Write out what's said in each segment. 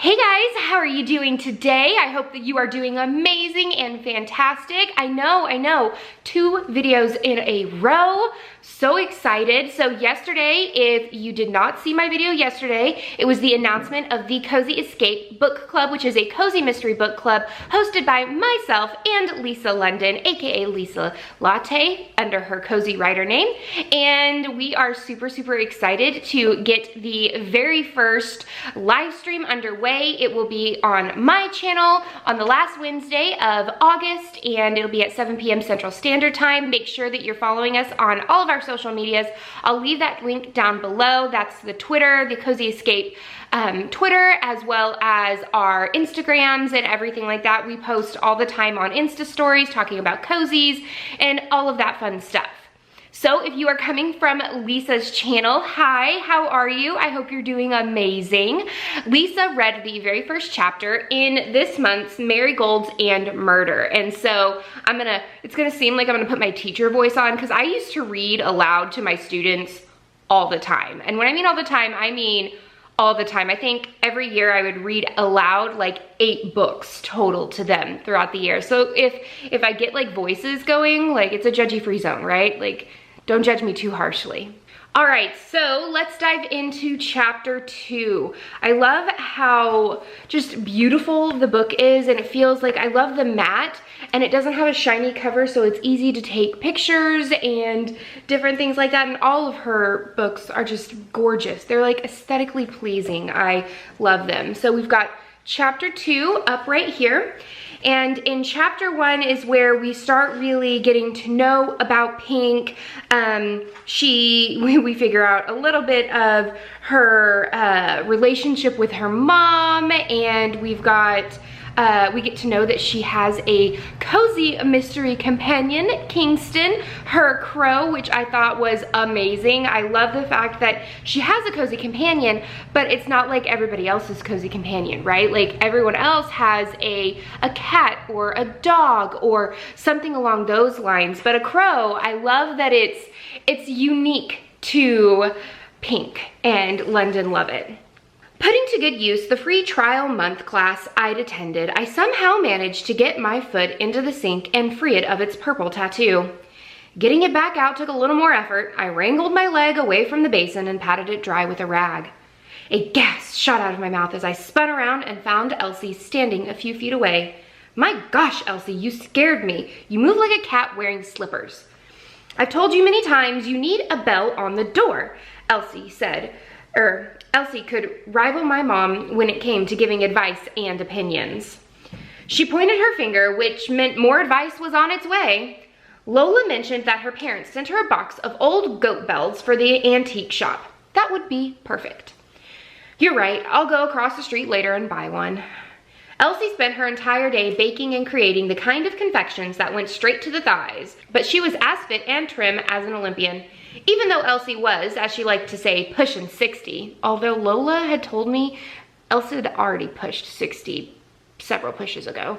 Hey guys, how are you doing today? I hope that you are doing amazing and fantastic. I know, 2 videos in a row. So excited. So yesterday, if you did not see my video yesterday, it was the announcement of the Esacpe Book Club, which is a cozy mystery book club hosted by myself and Lisa London, aka Lisa Latte, under her cozy writer name. And we are super excited to get the very first live stream underway. It will be on my channel on the last Wednesday of August, and it'll be at 7 p.m. Central Standard Time. Make sure that you're following us on all of our social medias. I'll leave that link down below. That's the Twitter, the Cozy Escape Twitter, as well as our Instagrams and everything like that. We post all the time on Insta stories talking about cozies and all of that fun stuff. So if you are coming from Lisa's channel, hi, how are you? I hope you're doing amazing. Lisa read the very first chapter in this month's Marigolds and Murder. And so it's gonna seem like I'm gonna put my teacher voice on, because I used to read aloud to my students all the time. And when I mean all the time, I mean all the time. I think every year I would read aloud like 8 books total to them throughout the year. So if I get like voices going, like it's a judgy-free zone, right? Like, don't judge me too harshly. All right, so let's dive into chapter 2. I love how just beautiful the book is, and it feels like, I love the matte, and it doesn't have a shiny cover, so it's easy to take pictures and different things like that, and all of her books are just gorgeous. They're like aesthetically pleasing. I love them. So we've got chapter 2 up right here. And in chapter 1 is where we start really getting to know about Pink. We figure out a little bit of her relationship with her mom, and we get to know that she has a cozy mystery companion, Kingston, her crow, which I thought was amazing. I love the fact that she has a cozy companion, but it's not like everybody else's cozy companion, right? Like everyone else has a cat or a dog or something along those lines, but a crow, I love that it's unique to Pink, and London love it. Putting to good use the free trial month class I'd attended, I somehow managed to get my foot into the sink and free it of its purple tattoo. Getting it back out took a little more effort. I wrangled my leg away from the basin and patted it dry with a rag. A gasp shot out of my mouth as I spun around and found Elsie standing a few feet away. My gosh, Elsie, you scared me. You move like a cat wearing slippers. I've told you many times you need a bell on the door, Elsie said. Elsie could rival my mom when it came to giving advice and opinions. She pointed her finger, which meant more advice was on its way. Lola mentioned that her parents sent her a box of old goat bells for the antique shop. That would be perfect. You're right, I'll go across the street later and buy one. Elsie spent her entire day baking and creating the kind of confections that went straight to the thighs, but she was as fit and trim as an Olympian. Even though Elsie was, as she liked to say, pushing 60, although Lola had told me Elsie had already pushed 60 several pushes ago.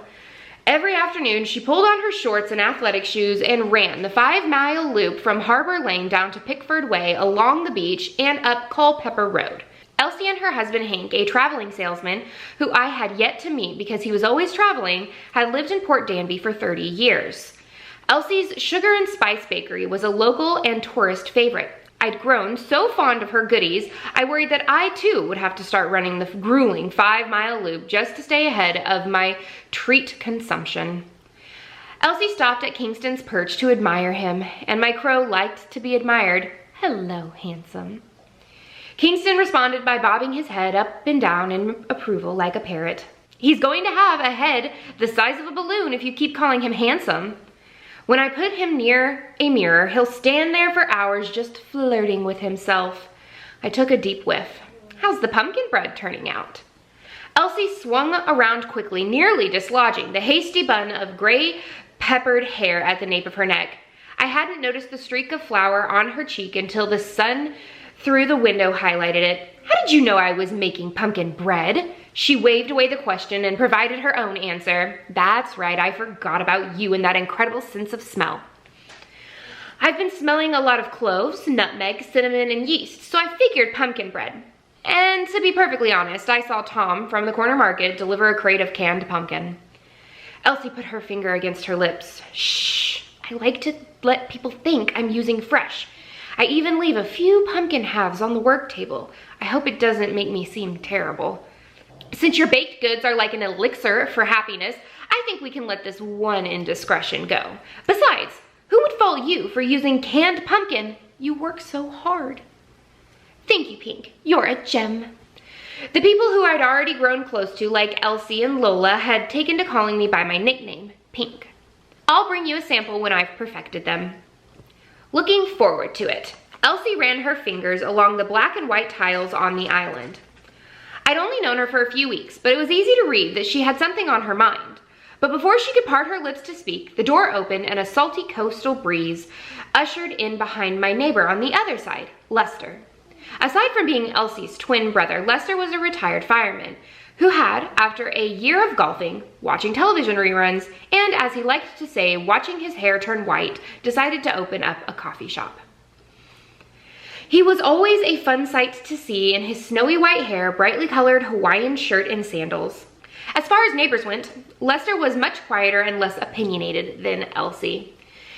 Every afternoon, she pulled on her shorts and athletic shoes and ran the 5-mile loop from Harbor Lane down to Pickford Way along the beach and up Culpeper Road. Elsie and her husband Hank, a traveling salesman who I had yet to meet because he was always traveling, had lived in Port Danby for 30 years. Elsie's Sugar and Spice Bakery was a local and tourist favorite. I'd grown so fond of her goodies, I worried that I too would have to start running the grueling 5-mile loop just to stay ahead of my treat consumption. Elsie stopped at Kingston's perch to admire him, and my crow liked to be admired. Hello, handsome. Kingston responded by bobbing his head up and down in approval like a parrot. He's going to have a head the size of a balloon if you keep calling him handsome. When I put him near a mirror, he'll stand there for hours just flirting with himself. I took a deep whiff. How's the pumpkin bread turning out? Elsie swung around quickly, nearly dislodging the hasty bun of gray peppered hair at the nape of her neck. I hadn't noticed the streak of flour on her cheek until the sun through the window highlighted it. How did you know I was making pumpkin bread? She waved away the question and provided her own answer. That's right, I forgot about you and that incredible sense of smell. I've been smelling a lot of cloves, nutmeg, cinnamon, and yeast, so I figured pumpkin bread. And to be perfectly honest, I saw Tom from the corner market deliver a crate of canned pumpkin. Elsie put her finger against her lips. Shh, I like to let people think I'm using fresh. I even leave a few pumpkin halves on the work table. I hope it doesn't make me seem terrible. Since your baked goods are like an elixir for happiness, I think we can let this one indiscretion go. Besides, who would fault you for using canned pumpkin? You work so hard. Thank you, Pink. You're a gem. The people who I'd already grown close to, like Elsie and Lola, had taken to calling me by my nickname, Pink. I'll bring you a sample when I've perfected them. Looking forward to it, Elsie ran her fingers along the black and white tiles on the island. I'd only known her for a few weeks, but it was easy to read that she had something on her mind. But before she could part her lips to speak, the door opened and a salty coastal breeze ushered in behind my neighbor on the other side, Lester. Aside from being Elsie's twin brother, Lester was a retired fireman who had, after a year of golfing, watching television reruns, and as he liked to say, watching his hair turn white, decided to open up a coffee shop. He was always a fun sight to see in his snowy white hair, brightly colored Hawaiian shirt, and sandals. As far as neighbors went, Lester was much quieter and less opinionated than Elsie.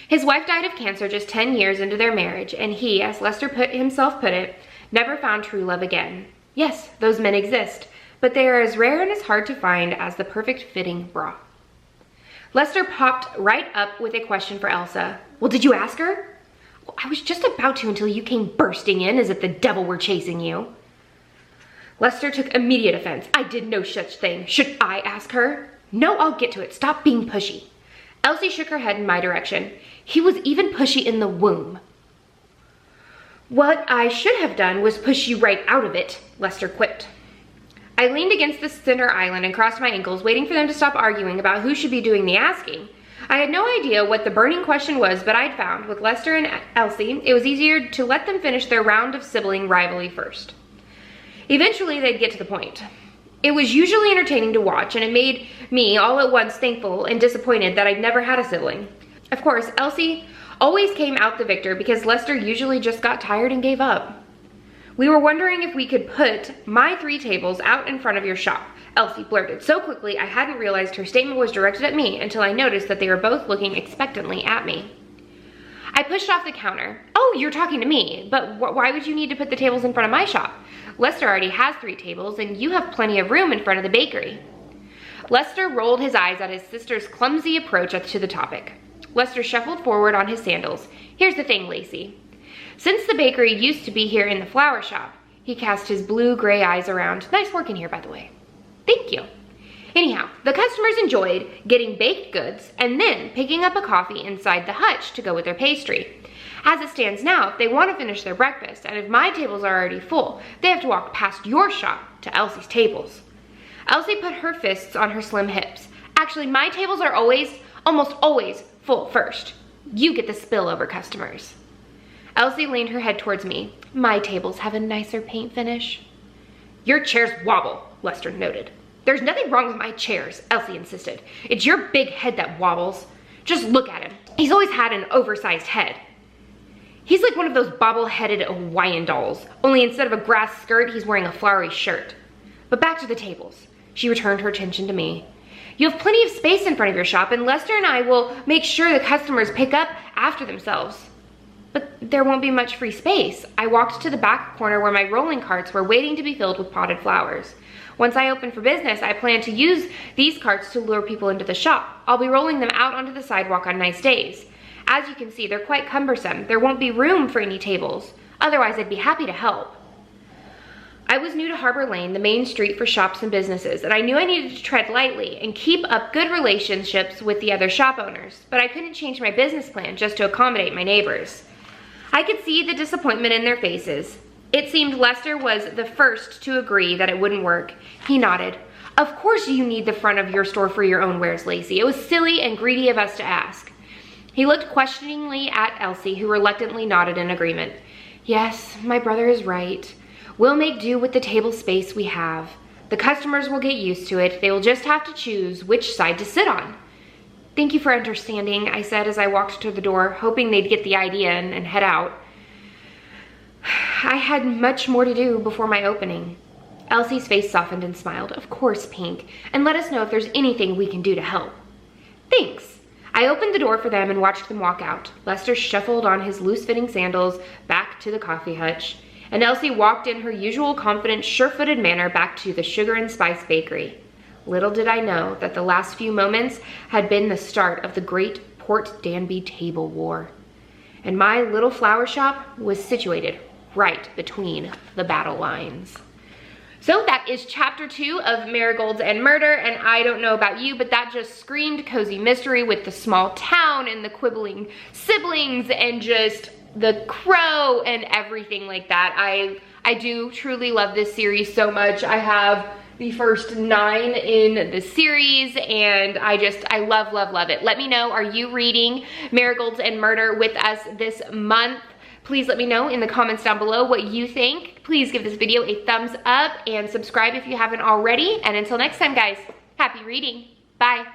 His wife died of cancer just 10 years into their marriage, and he, as Lester put it, never found true love again. Yes, those men exist, but they are as rare and as hard to find as the perfect fitting bra. Lester popped right up with a question for Elsa. Well, did you ask her? Well, I was just about to until you came bursting in as if the devil were chasing you. Lester took immediate offense. I did no such thing. Should I ask her? No, I'll get to it. Stop being pushy. Elsie shook her head in my direction. He was even pushy in the womb. What I should have done was push you right out of it, Lester quipped. I leaned against the center island and crossed my ankles, waiting for them to stop arguing about who should be doing the asking. I had no idea what the burning question was, but I'd found, with Lester and Elsie, it was easier to let them finish their round of sibling rivalry first. Eventually, they'd get to the point. It was usually entertaining to watch, and it made me all at once thankful and disappointed that I'd never had a sibling. Of course, Elsie always came out the victor because Lester usually just got tired and gave up. We were wondering if we could put my 3 tables out in front of your shop, Elsie blurted so quickly I hadn't realized her statement was directed at me until I noticed that they were both looking expectantly at me. I pushed off the counter. Oh, you're talking to me, but why would you need to put the tables in front of my shop? Lester already has 3 tables and you have plenty of room in front of the bakery. Lester rolled his eyes at his sister's clumsy approach to the topic. Lester shuffled forward on his sandals. Here's the thing, Lacey. Since the bakery used to be here in the flower shop, he cast his blue-gray eyes around. Nice work in here, by the way. Thank you. Anyhow, the customers enjoyed getting baked goods and then picking up a coffee inside the hutch to go with their pastry. As it stands now, if they want to finish their breakfast, and if my tables are already full, they have to walk past your shop to Elsie's tables. Elsie put her fists on her slim hips. Actually, my tables are almost always full first. You get the spillover customers. Elsie leaned her head towards me. My tables have a nicer paint finish. Your chairs wobble, Lester noted. There's nothing wrong with my chairs, Elsie insisted. It's your big head that wobbles. Just look at him. He's always had an oversized head. He's like one of those bobble-headed Hawaiian dolls, only instead of a grass skirt, he's wearing a flowery shirt. But back to the tables. She returned her attention to me. You have plenty of space in front of your shop, and Lester and I will make sure the customers pick up after themselves. But there won't be much free space. I walked to the back corner where my rolling carts were waiting to be filled with potted flowers. Once I open for business, I plan to use these carts to lure people into the shop. I'll be rolling them out onto the sidewalk on nice days. As you can see, they're quite cumbersome. There won't be room for any tables. Otherwise, I'd be happy to help. I was new to Harbor Lane, the main street for shops and businesses, and I knew I needed to tread lightly and keep up good relationships with the other shop owners, but I couldn't change my business plan just to accommodate my neighbors. I could see the disappointment in their faces. It seemed Lester was the first to agree that it wouldn't work. He nodded. Of course you need the front of your store for your own wares, Lacey. It was silly and greedy of us to ask. He looked questioningly at Elsie, who reluctantly nodded in agreement. Yes, my brother is right. We'll make do with the table space we have. The customers will get used to it. They will just have to choose which side to sit on. Thank you for understanding, I said as I walked to the door, hoping they'd get the idea and head out. I had much more to do before my opening. Elsie's face softened and smiled. Of course, Pink, and let us know if there's anything we can do to help. Thanks. I opened the door for them and watched them walk out. Lester shuffled on his loose-fitting sandals back to the coffee hutch, and Elsie walked in her usual confident, sure-footed manner back to the Sugar and Spice Bakery. Little did I know that the last few moments had been the start of the great Port Danby table war. And my little flower shop was situated right between the battle lines. So that is chapter 2 of Marigolds and Murder, and I don't know about you, but that just screamed cozy mystery with the small town and the quibbling siblings and just the crow and everything like that. I do truly love this series so much. I have the first 9 in the series, and I love it. Let me know, are you reading Marigolds and Murder with us this month? Please let me know in the comments down below what you think. Please give this video a thumbs up and subscribe if you haven't already. And until next time, guys, happy reading. Bye.